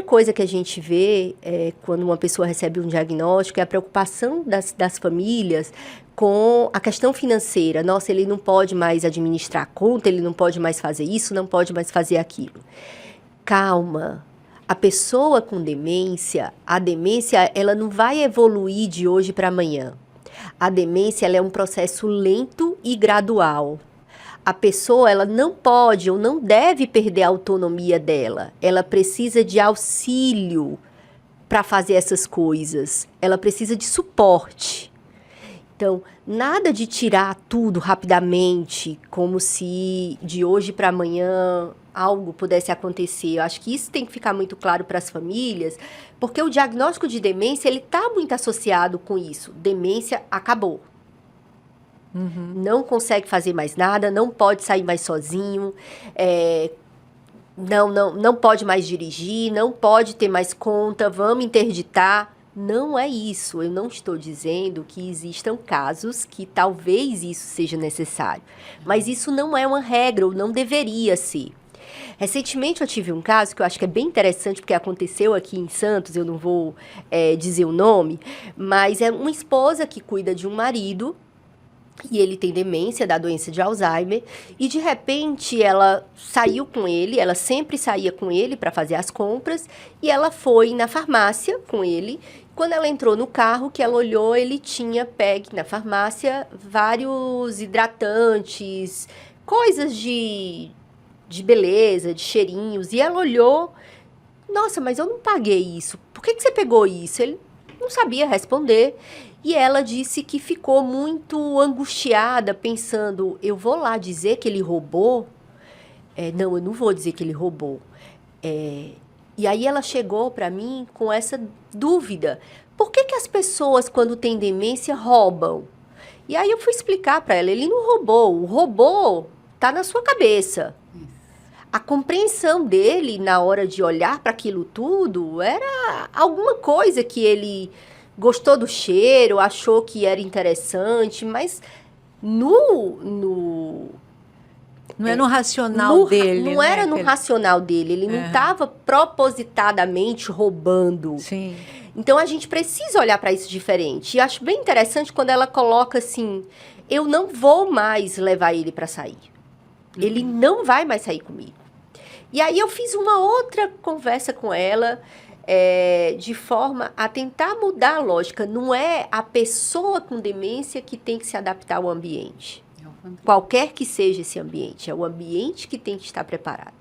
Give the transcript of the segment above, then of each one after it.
coisa que a gente vê quando uma pessoa recebe um diagnóstico é a preocupação das famílias com a questão financeira. Nossa, ele não pode mais administrar a conta, ele não pode mais fazer isso, não pode mais fazer aquilo. Calma. A pessoa com demência, a demência, ela não vai evoluir de hoje para amanhã. A demência, ela é um processo lento e gradual. A pessoa, ela não pode ou não deve perder a autonomia dela. Ela precisa de auxílio para fazer essas coisas. Ela precisa de suporte. Então, nada de tirar tudo rapidamente, como se de hoje para amanhã algo pudesse acontecer. Eu acho que isso tem que ficar muito claro para as famílias, porque o diagnóstico de demência, ele está muito associado com isso. Demência acabou. Não consegue fazer mais nada, não pode sair mais sozinho, não pode mais dirigir, não pode ter mais conta, vamos interditar. Não é isso. Eu não estou dizendo que existam casos que talvez isso seja necessário, mas isso não é uma regra ou não deveria ser. Recentemente eu tive um caso que eu acho que é bem interessante, porque aconteceu aqui em Santos, eu não vou dizer o nome, mas é uma esposa que cuida de um marido, e ele tem demência, da doença de Alzheimer, e de repente ela saiu com ele, ela sempre saía com ele para fazer as compras, e ela foi na farmácia com ele. Quando ela entrou no carro, que ela olhou, ele tinha pego na farmácia vários hidratantes, coisas de beleza, de cheirinhos, e ela olhou, nossa, mas eu não paguei isso, por que você pegou isso? Ele não sabia responder. E ela disse que ficou muito angustiada, pensando, eu vou lá dizer que ele roubou? Não, eu não vou dizer que ele roubou. E aí ela chegou para mim com essa dúvida. Por que as pessoas, quando têm demência, roubam? E aí eu fui explicar para ela, ele não roubou, o robô está na sua cabeça. A compreensão dele, na hora de olhar para aquilo tudo, era alguma coisa que ele gostou do cheiro, achou que era interessante, mas não é no racional dele. Não era no racional dele, ele não estava propositadamente roubando. Sim. Então a gente precisa olhar para isso diferente. E acho bem interessante quando ela coloca assim, eu não vou mais levar ele para sair. Ele não vai mais sair comigo. E aí eu fiz uma outra conversa com ela, de forma a tentar mudar a lógica. Não é a pessoa com demência que tem que se adaptar ao ambiente. Qualquer que seja esse ambiente, é o ambiente que tem que estar preparado.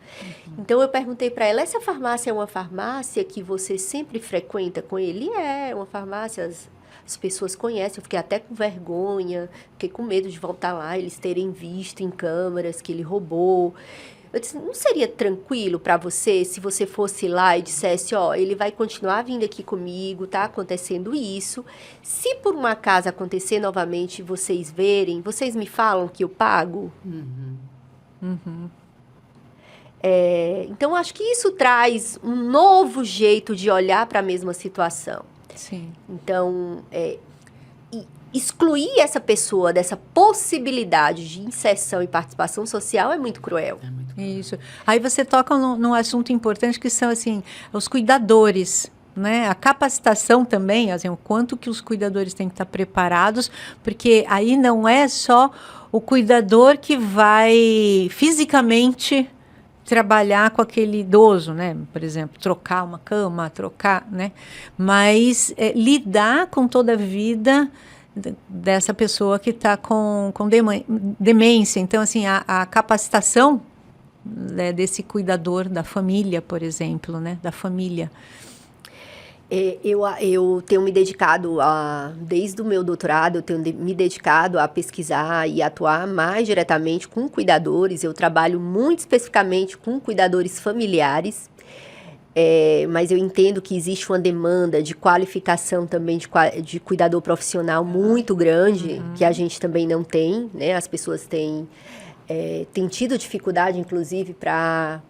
Então eu perguntei para ela, essa farmácia é uma farmácia que você sempre frequenta com ele? É uma farmácia, as pessoas conhecem. Eu fiquei até com vergonha, fiquei com medo de voltar lá, eles terem visto em câmeras que ele roubou. Eu disse, não seria tranquilo para você se você fosse lá e dissesse, ele vai continuar vindo aqui comigo, tá acontecendo isso. Se por um acaso acontecer novamente vocês verem, vocês me falam que eu pago? Então, acho que isso traz um novo jeito de olhar para a mesma situação. Sim. Então, excluir essa pessoa dessa possibilidade de inserção e participação social é muito cruel. Isso. Aí você toca num assunto importante que são, assim, os cuidadores, né? A capacitação também, assim, o quanto que os cuidadores têm que estar preparados, porque aí não é só o cuidador que vai fisicamente trabalhar com aquele idoso, né? Por exemplo, trocar uma cama, né? Mas lidar com toda a vida dessa pessoa que está com demência. Então, assim, a capacitação, né, desse cuidador da família, por exemplo, né? Da família. Eu tenho me dedicado, desde o meu doutorado, eu tenho me dedicado a pesquisar e atuar mais diretamente com cuidadores. Eu trabalho muito especificamente com cuidadores familiares, mas eu entendo que existe uma demanda de qualificação também de cuidador profissional muito grande, que a gente também não tem, né? As pessoas têm tido dificuldade, inclusive, para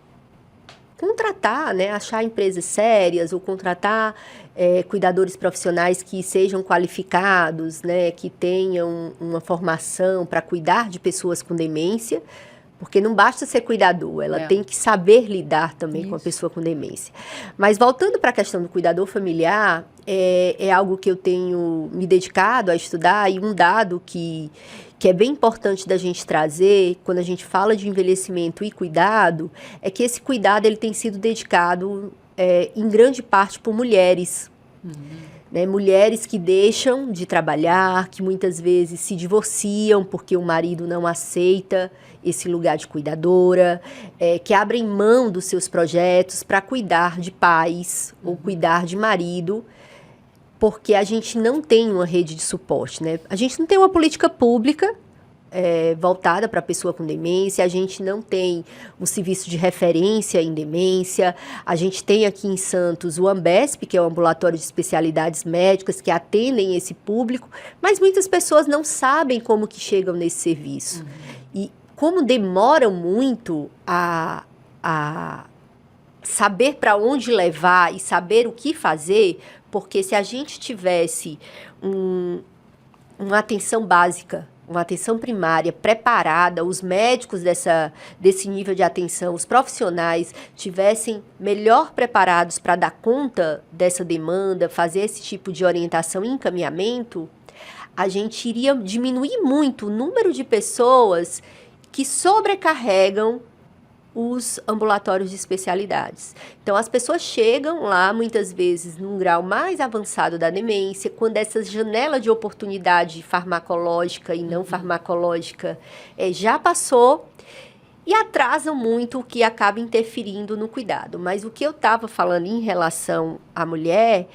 contratar, né, achar empresas sérias ou contratar cuidadores profissionais que sejam qualificados, né, que tenham uma formação para cuidar de pessoas com demência, Porque não basta ser cuidador, ela tem que saber lidar também com a pessoa com demência. Mas voltando para a questão do cuidador familiar, é algo que eu tenho me dedicado a estudar, e um dado que é bem importante da gente trazer, quando a gente fala de envelhecimento e cuidado, é que esse cuidado ele tem sido dedicado em grande parte por mulheres. Né, mulheres que deixam de trabalhar, que muitas vezes se divorciam porque o marido não aceita esse lugar de cuidadora, que abrem mão dos seus projetos para cuidar de pais ou cuidar de marido, porque a gente não tem uma rede de suporte, né? A gente não tem uma política pública voltada para a pessoa com demência, a gente não tem um serviço de referência em demência, a gente tem aqui em Santos o Ambesp, que é o ambulatório de especialidades médicas, que atendem esse público, mas muitas pessoas não sabem como que chegam nesse serviço. E como demoram muito a saber para onde levar e saber o que fazer, porque se a gente tivesse uma atenção básica, uma atenção primária preparada, os médicos desse nível de atenção, os profissionais tivessem melhor preparados para dar conta dessa demanda, fazer esse tipo de orientação e encaminhamento, a gente iria diminuir muito o número de pessoas que sobrecarregam os ambulatórios de especialidades. Então, as pessoas chegam lá, muitas vezes, num grau mais avançado da demência, quando essa janela de oportunidade farmacológica e não farmacológica já passou, e atrasam muito, o que acaba interferindo no cuidado. Mas o que eu estava falando em relação à mulher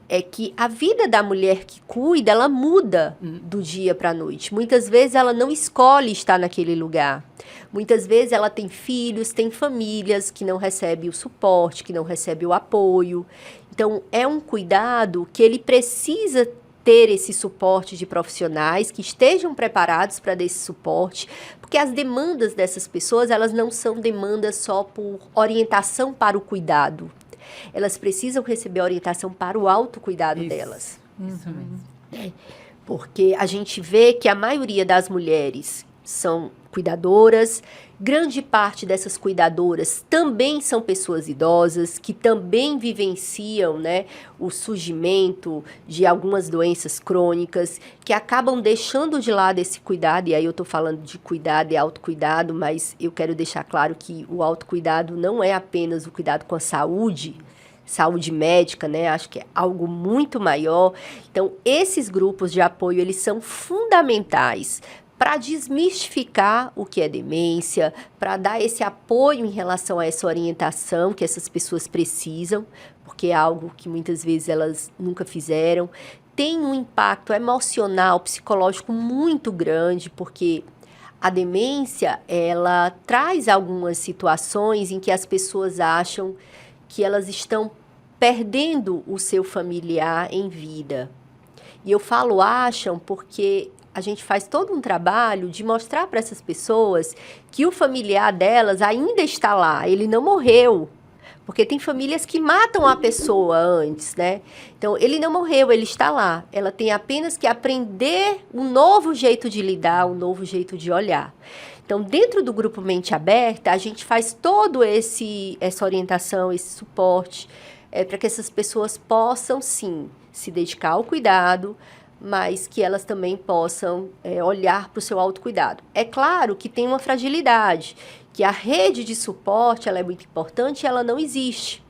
é que a vida da mulher que cuida, ela muda do dia para a noite. Muitas vezes ela não escolhe estar naquele lugar. Muitas vezes ela tem filhos, tem famílias que não recebem o suporte, que não recebem o apoio. Então, é um cuidado que ele precisa ter esse suporte de profissionais que estejam preparados para dar esse suporte, porque as demandas dessas pessoas, elas não são demandas só por orientação para o cuidado. Elas precisam receber orientação para o autocuidado delas. Isso mesmo. Porque a gente vê que a maioria das mulheres são cuidadoras, grande parte dessas cuidadoras também são pessoas idosas, que também vivenciam, né, o surgimento de algumas doenças crônicas, que acabam deixando de lado esse cuidado, e aí eu estou falando de cuidado e autocuidado, mas eu quero deixar claro que o autocuidado não é apenas o cuidado com a saúde médica, né? Acho que é algo muito maior. Então, esses grupos de apoio, eles são fundamentais para desmistificar o que é demência, para dar esse apoio em relação a essa orientação que essas pessoas precisam, porque é algo que muitas vezes elas nunca fizeram. Tem um impacto emocional, psicológico muito grande, porque a demência, ela traz algumas situações em que as pessoas acham que elas estão perdendo o seu familiar em vida. E eu falo acham porque a gente faz todo um trabalho de mostrar para essas pessoas que o familiar delas ainda está lá, ele não morreu. Porque tem famílias que matam a pessoa antes, né? Então, ele não morreu, ele está lá. Ela tem apenas que aprender um novo jeito de lidar, um novo jeito de olhar. Então, dentro do grupo Mente Aberta, a gente faz todo essa orientação, esse suporte, para que essas pessoas possam, sim, se dedicar ao cuidado, mas que elas também possam olhar para o seu autocuidado. É claro que tem uma fragilidade, que a rede de suporte ela é muito importante e ela não existe.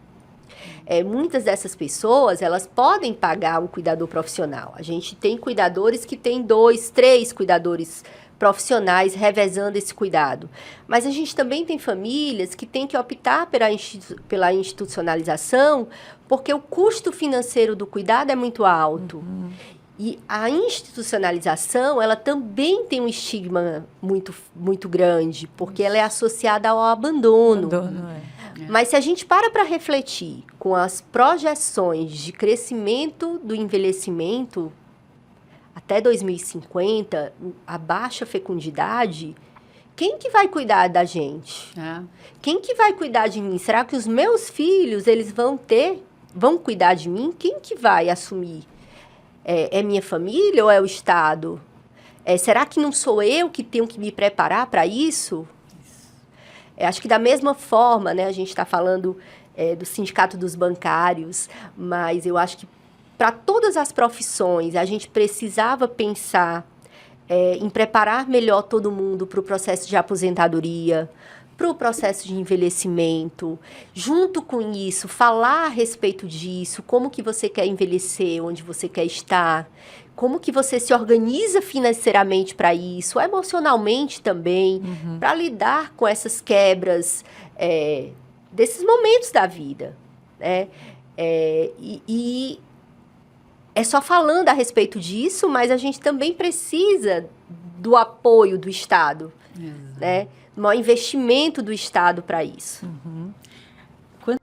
Muitas dessas pessoas, elas podem pagar um cuidador profissional. A gente tem cuidadores que têm 2, 3 cuidadores profissionais revezando esse cuidado. Mas a gente também tem famílias que têm que optar pela institucionalização, porque o custo financeiro do cuidado é muito alto. E a institucionalização, ela também tem um estigma muito, muito grande, porque ela é associada ao abandono. Mas se a gente para refletir com as projeções de crescimento do envelhecimento, até 2050, a baixa fecundidade, quem que vai cuidar da gente? Quem que vai cuidar de mim? Será que os meus filhos, eles vão cuidar de mim? Quem que vai assumir? É minha família ou é o Estado? Será que não sou eu que tenho que me preparar para isso? Acho que da mesma forma, né, a gente está falando do Sindicato dos Bancários, mas eu acho que para todas as profissões a gente precisava pensar em preparar melhor todo mundo para o processo de aposentadoria, para o processo de envelhecimento. Junto com isso, falar a respeito disso, como que você quer envelhecer, onde você quer estar, como que você se organiza financeiramente para isso, emocionalmente também, para lidar com essas quebras desses momentos da vida, né? E é só falando a respeito disso, mas a gente também precisa do apoio do Estado, né? Um maior investimento do Estado para isso. Quando...